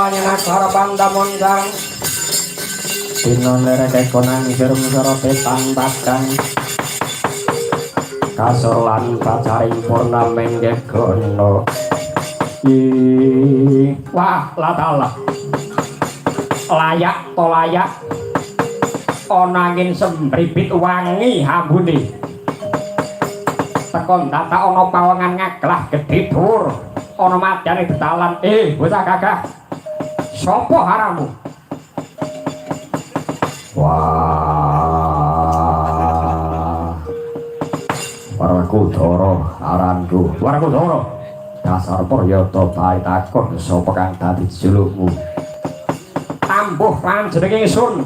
Kawanya Nagara Pandamondang Dino lerek konang sirum soro petang bakang Kasolan pacaring purnamen gegono wah latalah layak to layak onangin sembribit wangi hambune tekon data ono pawangan ngaglah gedhe dur ono madyane detalan bocah gagah sapa haramu wah Warakudara aranku Warakudara dasar Prayoto bae takon sapa kang dadi jejulukmu tambuh panjenengan ingsun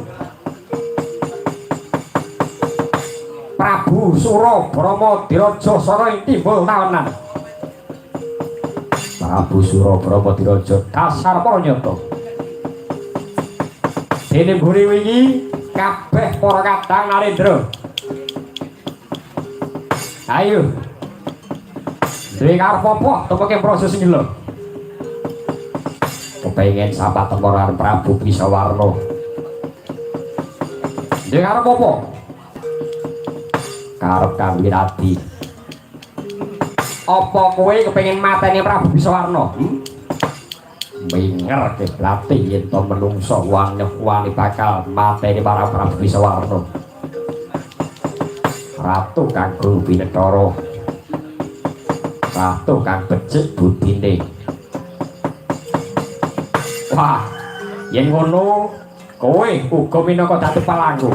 Prabu Sura Brama Diraja Sara ing timbul tawanan Prabu Sura Brama Diraja dasar Prayoto dene mburi wingi kabeh para kadang Narendra ayo duwe karep apa temeke proses iki lho kepengin sapa temporan Prabu Bisawarna duwe karep apa karep kang winadi apa kowe kepengin mateni Prabu Bisawarna minger keblate yen to menungso wani bakal mateni para Prabu Bisawarna Ratu kang Binetara Ratu kang becik budine wah yen ngono kowe uga minangka dadi palangku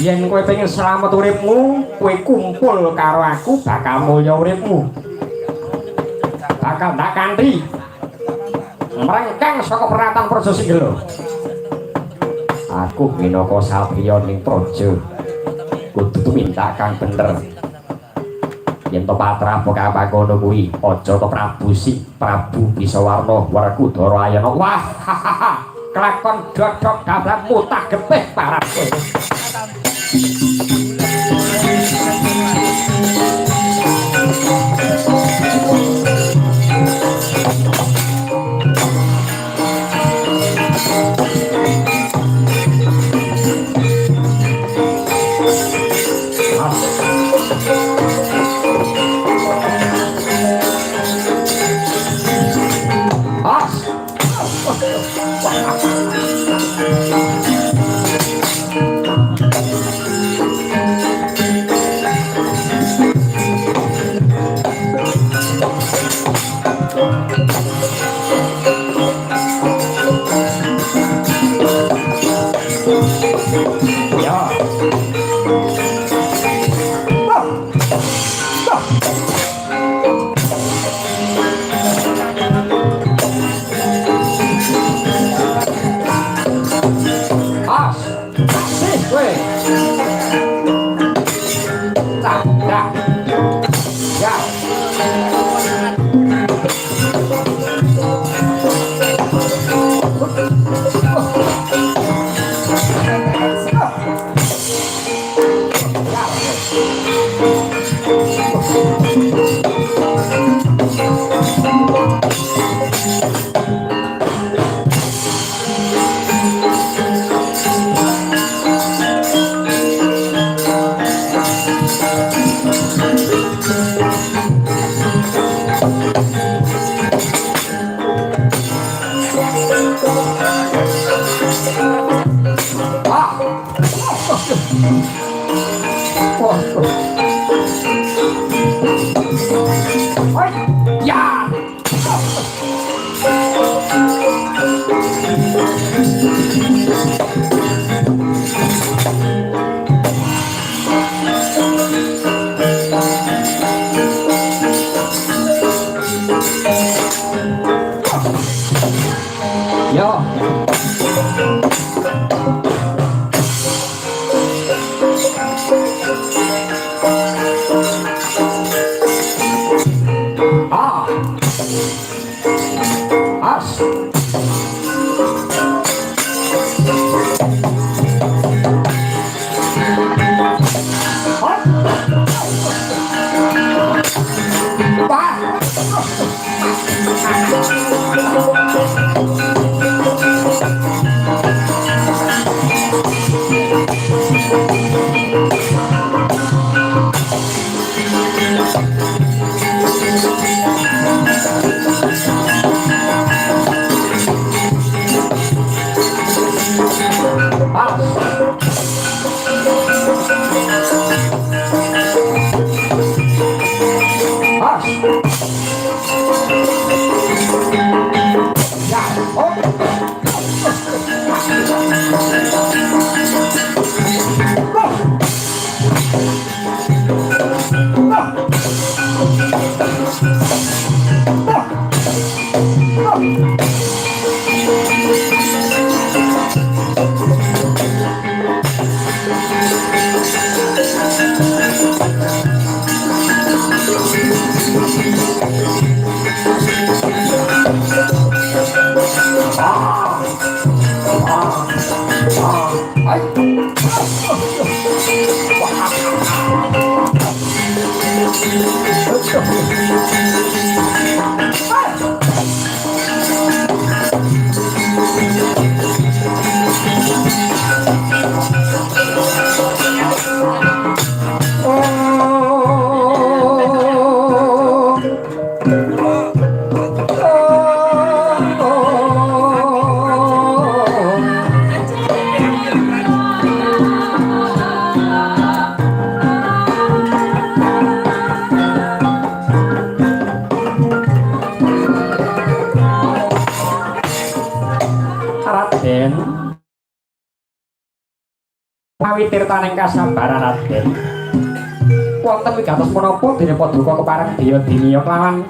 yen kowe pengen slamet uripmu kowe kumpul karo aku bakal mulya uripmu bakal ndak kanthi mrengkeng saka peratan praja sing lho aku minangka satriya ning praja kudu tumindak kang bener yen to patra apa ngono kuwi aja to Prabu Bisawarna Warakudara ayana wah kelakon dodok dabrak mutah getih parapku Raden mawi tirtaning kasabaran Raden wonten wigatos menapa dene paduka kepareng daya diniya kelawan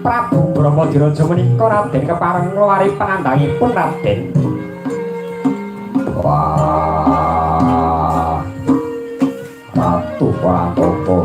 Prabu Bramadiraja menika Raden kepareng ngluwari penandhangipun Raden. Wah Ratu Pratapa